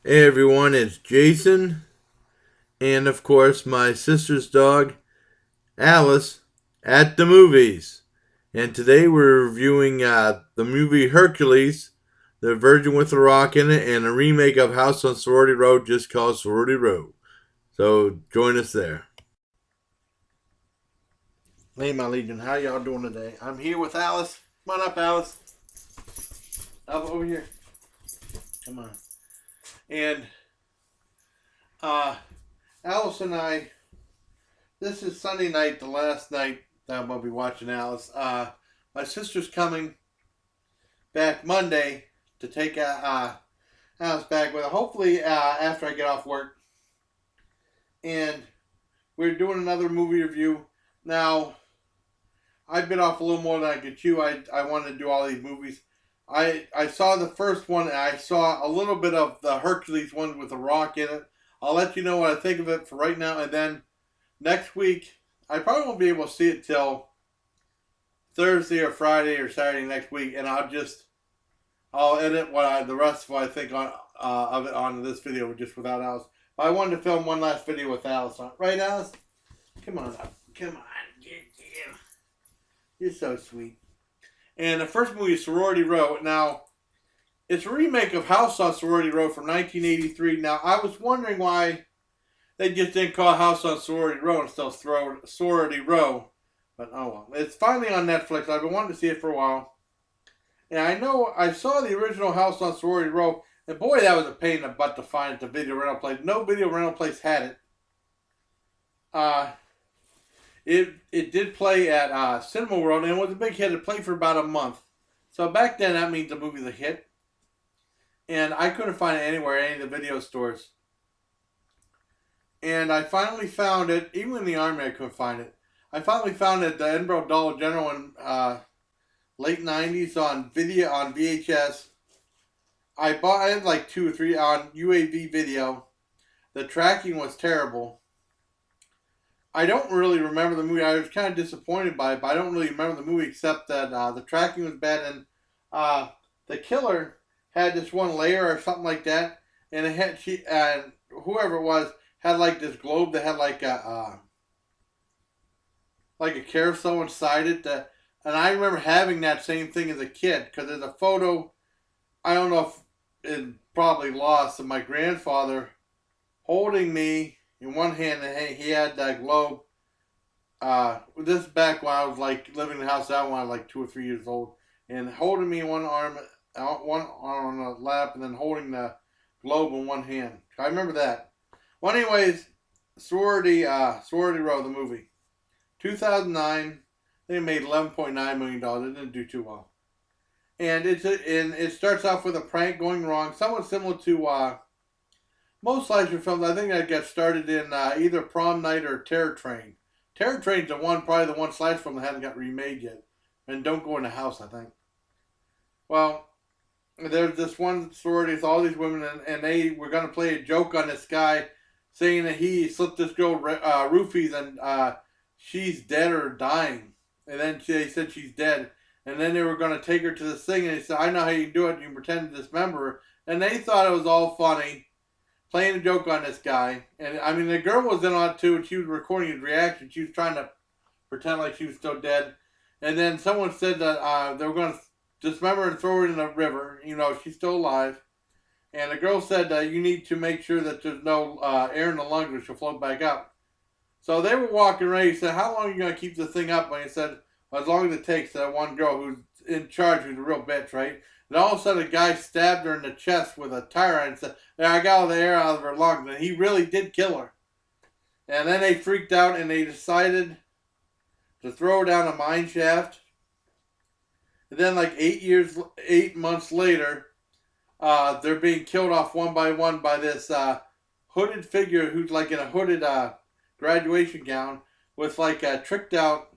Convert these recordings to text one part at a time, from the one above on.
Hey everyone, it's Jason, and of course my sister's dog, Alice, at the movies. And today we're reviewing the movie Hercules, the version with The Rock in it, and a remake of House on Sorority Road just called Sorority Road. So join us there. Hey my Legion, how y'all doing today? I'm here with Alice. Come on up, Alice. Up over here. Come on. And uh, Alice and I, this is Sunday night, the last night that I'm going to be watching Alice. My sister's coming back Monday to take Alice back with her, hopefully after I get off work. And we're doing another movie review. Now, I've been off a little more than I could chew. I wanted to do all these movies. I saw the first one, and I saw a little bit of the Hercules one with The Rock in it. I'll let you know what I think of it for right now, and then next week, I probably won't be able to see it till Thursday or Friday or Saturday next week, and I'll edit the rest of what I think of it on this video just without Alice. But I wanted to film one last video with Alice on. Right, Alice? Come on up. Come on. Yeah. You're so sweet. And the first movie is Sorority Row. Now, it's a remake of House on Sorority Row from 1983. Now, I was wondering why they just didn't call House on Sorority Row and still throw Sorority Row. But oh well. It's finally on Netflix. I've been wanting to see it for a while. And I know I saw the original House on Sorority Row, and boy, that was a pain in the butt to find at the video rental place. No video rental place had it. It did play at Cinema World, and it was a big hit. It played for about a month. So back then, that means the movie's a hit. And I couldn't find it anywhere, any of the video stores. And I finally found it, even in the Army I couldn't find it. I finally found it at the Edinburgh Dollar General in late 90s on video, on VHS. I had like 2 or 3 on UAV video. The tracking was terrible. I don't really remember the movie. I was kind of disappointed by it, but I don't really remember the movie except that the tracking was bad, and the killer had this one layer or something like that, and it had whoever it was had like this globe that had like a carousel inside it. And I remember having that same thing as a kid because there's a photo. I don't know if it's probably lost of my grandfather holding me in one hand, and he had that globe. This is back when I was like living in the house out when I was like 2 or 3 years old, and holding me in one arm on the lap, and then holding the globe in one hand. I remember that. Well, anyways, Sorority Row, the movie, 2009. They made $11.9 million. It didn't do too well, and it starts off with a prank going wrong, somewhat similar to most slasher films. I think that got started in either Prom Night or Terror Train. Terror Train's probably the one slasher film that hasn't got remade yet, and Don't Go in the House, I think. Well, there's this one sorority with all these women, and they were going to play a joke on this guy, saying that he slipped this girl roofies and she's dead or dying. And then they said she's dead. And then they were going to take her to this thing, and they said, I know how you do it. You pretend to dismember her. And they thought it was all funny, playing a joke on this guy. And I mean, the girl was in on it too, and she was recording his reaction. She was trying to pretend like she was still dead. And then someone said that they were going to dismember her and throw her in the river. You know, she's still alive. And the girl said you need to make sure that there's no air in the lungs or she'll float back up. So they were walking around. He said, how long are you going to keep this thing up? And he said, as long as it takes. That one girl who's in charge, who's a real bitch, right? And all of a sudden, a guy stabbed her in the chest with a tire iron and said, yeah, I got all the air out of her lungs. And he really did kill her. And then they freaked out and they decided to throw her down a mine shaft. And then like 8 months later, they're being killed off one by one by this hooded figure who's like in a hooded graduation gown with like a tricked out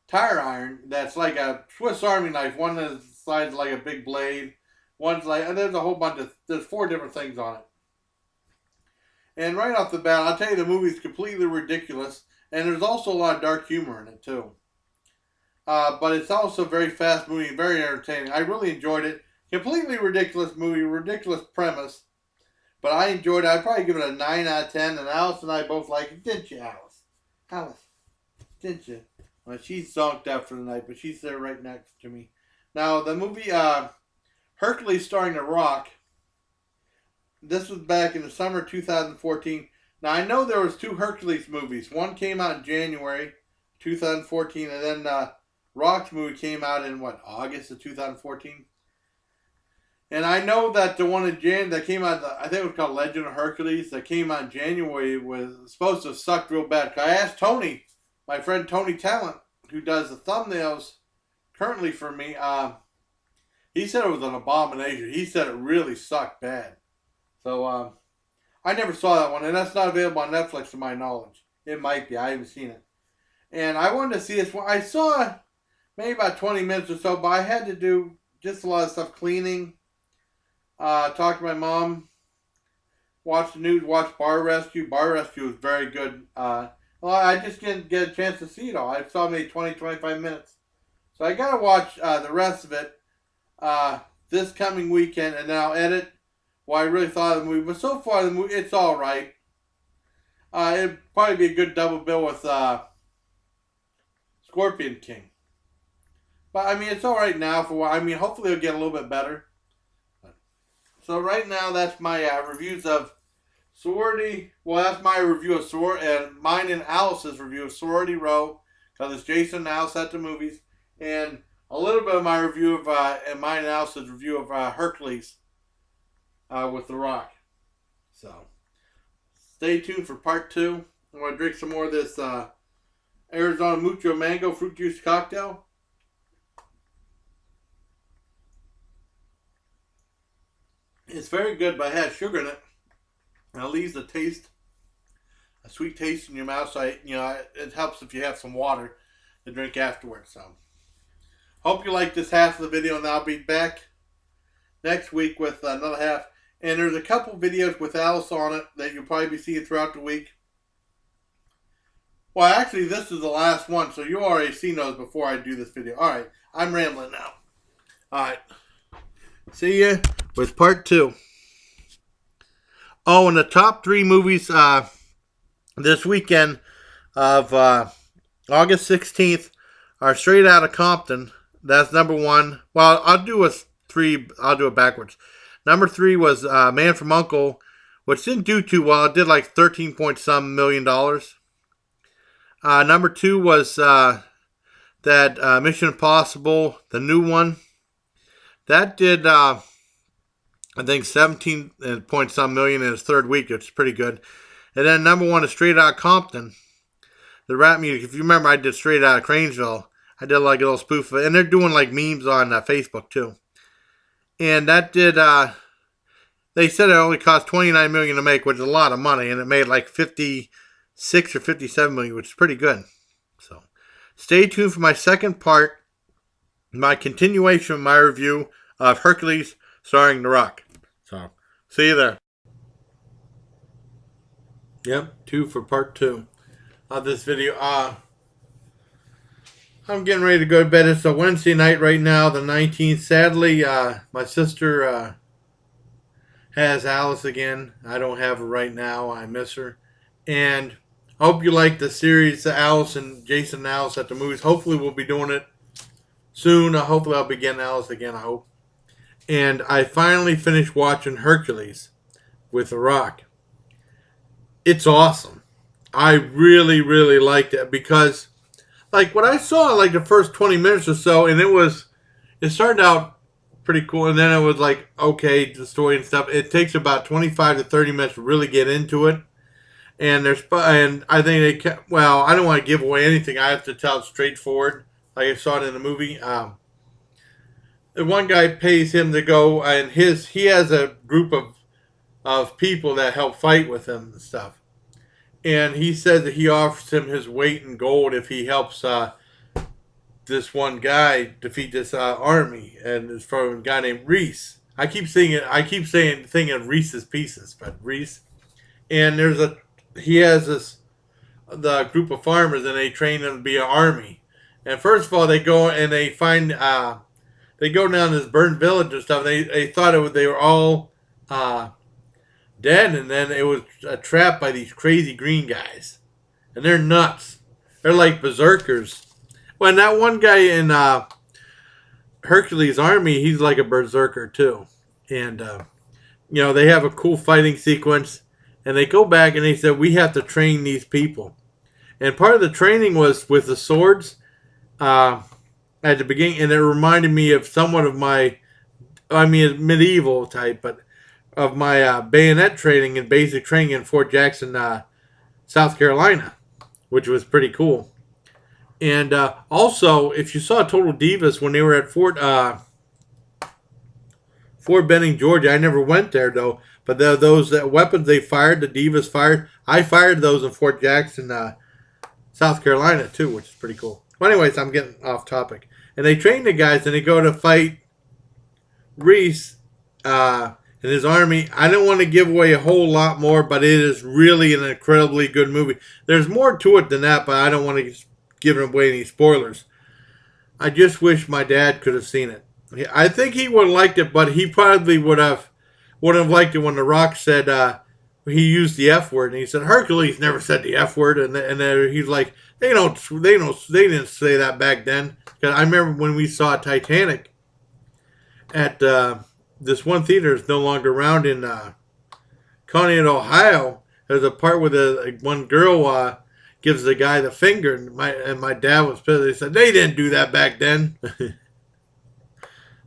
tire iron that's like a Swiss Army knife. One is the size like a big blade. One's like, and there's a whole bunch of, there's 4 different things on it. And right off the bat, I'll tell you the movie's completely ridiculous. And there's also a lot of dark humor in it too. But it's also very fast moving, very entertaining. I really enjoyed it. Completely ridiculous movie, ridiculous premise. But I enjoyed it. I'd probably give it a 9 out of 10. And Alice and I both like it. Didn't you, Alice? Alice, didn't you? Well, she's zonked out for the night, but she's there right next to me. Now, the movie Hercules starring The Rock, this was back in the summer of 2014. Now, I know there was 2 Hercules movies. One came out in January 2014, and then Rock's movie came out in, August of 2014? And I know that the one in Jan that came out, I think it was called Legend of Hercules, that came out in January was supposed to have sucked real bad. I asked Tony, my friend Tony Talent, who does the thumbnails currently for me, he said it was an abomination. He said it really sucked bad. So I never saw that one, and that's not available on Netflix to my knowledge. It might be. I haven't seen it. And I wanted to see this one. I saw maybe about 20 minutes or so, but I had to do just a lot of stuff, cleaning, talk to my mom, watch the news, watch Bar Rescue. Bar Rescue was very good. Well, I just didn't get a chance to see it all. I saw maybe 20, 25 minutes. So I got to watch the rest of it this coming weekend, and then I'll edit what I really thought of the movie. But so far, the movie, it's all right. It'd probably be a good double bill with Scorpion King. But, I mean, it's all right now for what, I mean, hopefully it'll get a little bit better. So right now, that's my reviews of Sorority. Well, that's my review of Sorority, and mine and Alice's review of Sorority Row, because it's Jason and Alice at the movies, and a little bit of my review of, and mine and Alice's review of Hercules with The Rock. So, stay tuned for part 2. I'm going to drink some more of this Arizona Mucho Mango Fruit Juice Cocktail. It's very good, but it has sugar in it. And it leaves a sweet taste in your mouth. So, it helps if you have some water to drink afterwards. So, hope you like this half of the video, and I'll be back next week with another half. And there's a couple videos with Alice on it that you'll probably be seeing throughout the week. Well, actually, this is the last one, so you already seen those before I do this video. All right, I'm rambling now. All right, see ya with part 2. Oh, and the top 3 movies this weekend of August 16th are Straight Outta Compton. That's number 1. Well, I'll do it backwards. Number 3 was Man from U.N.C.L.E., which didn't do too well. It did like $13-point-some million. Number 2 was that Mission Impossible, the new one. That did, I think, 17-point-some million in its 3rd week, which is pretty good. And then number 1 is Straight Outta Compton, the rap music. If you remember, I did Straight Outta Cranesville. I did like a little spoof of it. And they're doing like memes on Facebook too. And that did, they said it only cost $29 million to make, which is a lot of money. And it made like 56 or 57 million, which is pretty good. So stay tuned for my second part, my continuation of my review of Hercules starring The Rock. So see you there. Yep, 2 for part 2 of this video. I'm getting ready to go to bed. It's a Wednesday night right now, the 19th. Sadly, my sister has Alice again. I don't have her right now. I miss her. And I hope you like the series, Alice and Jason and Alice at the movies. Hopefully we'll be doing it soon. Hopefully I'll be getting Alice again, I hope. And I finally finished watching Hercules with The Rock. It's awesome. I really, really liked it because, like, what I saw, like, the first 20 minutes or so, and it started out pretty cool, and then it was like, okay, the story and stuff. It takes about 25 to 30 minutes to really get into it. And I think they kept, well, I don't want to give away anything. I have to tell it straightforward, like I saw it in the movie. The one guy pays him to go, and he has a group of people that help fight with him and stuff. And he said that he offers him his weight in gold if he helps this one guy defeat this army, and it's from a guy named Reese. I keep thinking of Reese's Pieces, but Reese. And he has the group of farmers, and they train them to be an army. And first of all, they go and they find they go down this burned village and stuff. They thought they were all dead, and then it was trapped by these crazy green guys, and they're nuts. They're like berserkers. Well, that one guy in Hercules' army, he's like a berserker too, and they have a cool fighting sequence, and they go back and they said we have to train these people, and part of the training was with the swords uh, at the beginning, and it reminded me of somewhat of my, I mean, medieval type, but of my bayonet training and basic training in Fort Jackson, South Carolina, which was pretty cool. And also, if you saw Total Divas when they were at Fort Benning, Georgia, I never went there though. But those weapons they fired, the Divas fired, I fired those in Fort Jackson, South Carolina too, which is pretty cool. Well, anyways, I'm getting off topic. And they train the guys, and they go to fight Reese and his army. I don't want to give away a whole lot more, but it is really an incredibly good movie. There's more to it than that, but I don't want to give away any spoilers. I just wish my dad could have seen it. I think he would have liked it, but he probably wouldn't have liked it when The Rock said he used the F word, and he said Hercules never said the F word, and he's like they didn't say that back then. Because I remember when we saw Titanic at this one theater is no longer around in Conneaut, Ohio. There's a part where one girl gives the guy the finger, and my dad was pissed. They said they didn't do that back then.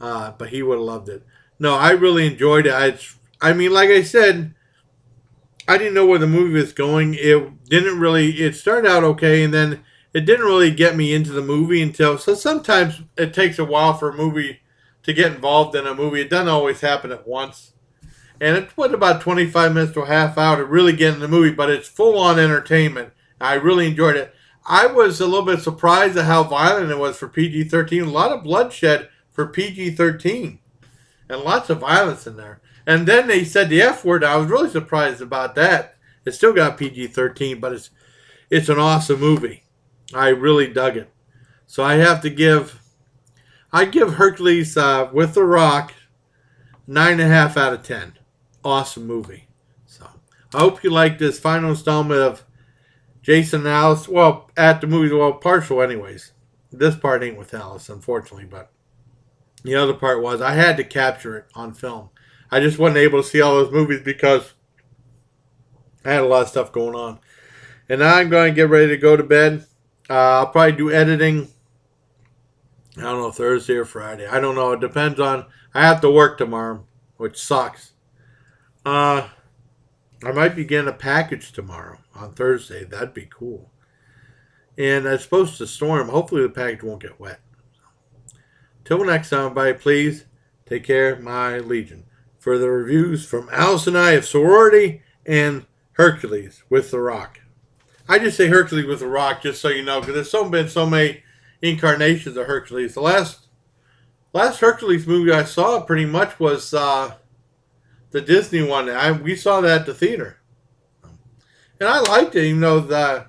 But he would have loved it. No, I really enjoyed it. I mean, like I said, I didn't know where the movie was going. It started out okay, and then it didn't really get me into the movie so sometimes it takes a while for a movie to get involved in a movie. It doesn't always happen at once. And it took about 25 minutes to a half hour to really get in the movie, but it's full-on entertainment. I really enjoyed it. I was a little bit surprised at how violent it was for PG-13. A lot of bloodshed for PG-13 and lots of violence in there. And then they said the F word. I was really surprised about that. It still got PG-13, but it's an awesome movie. I really dug it. So I give Hercules with The Rock 9.5 out of 10. Awesome movie. So I hope you like this final installment of Jason and Alice. Well, at the movies, partial anyways. This part ain't with Alice, unfortunately, but the other part was I had to capture it on film. I just wasn't able to see all those movies because I had a lot of stuff going on. And now I'm going to get ready to go to bed. I'll probably do editing. I don't know, Thursday or Friday. I don't know. It depends on. I have to work tomorrow, which sucks. I might be getting a package tomorrow on Thursday. That'd be cool. And it's supposed to storm. Hopefully the package won't get wet. Till next time, everybody, please take care, my Legion. For the reviews from Alice and I of Sorority and Hercules with The Rock. I just say Hercules with The Rock just so you know, because there's been so many incarnations of Hercules. The last Hercules movie I saw pretty much was the Disney one. We saw that at the theater, and I liked it. Even though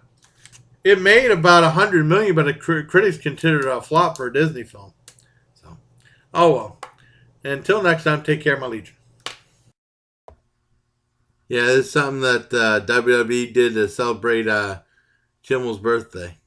it made about $100 million, but the critics considered it a flop for a Disney film. So, oh well. Until next time, take care, my Legion. Yeah, this is something that WWE did to celebrate Kimmel's birthday.